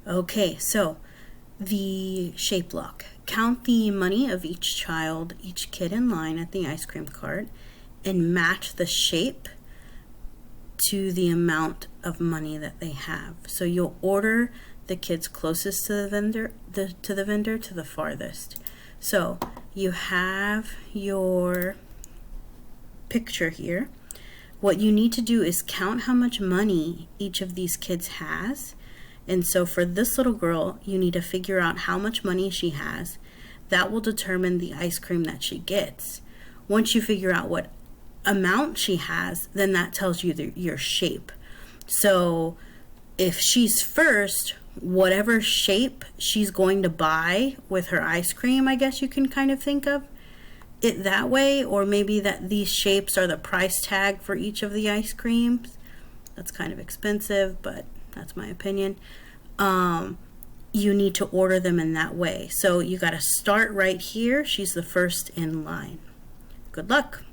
Okay, so the shape lock. Count the money of each child, each kid in line at the ice cream cart, and match the shape to the amount of money that they have. So you'll order the kids closest to the vendor to the farthest. So you have your picture here. What you need to do is count how much money each of these kids has. And so for this little girl, you need to figure out how much money she has. That will determine the ice cream that she gets. Once you figure out what amount she has, then that tells you your shape. So if she's first, whatever shape she's going to buy with her ice cream, I guess you can kind of think of it that way. Or maybe that these shapes are the price tag for each of the ice creams. That's kind of expensive, but that's my opinion. You need to order them in that way. So you got to start right here. She's the first in line. Good luck.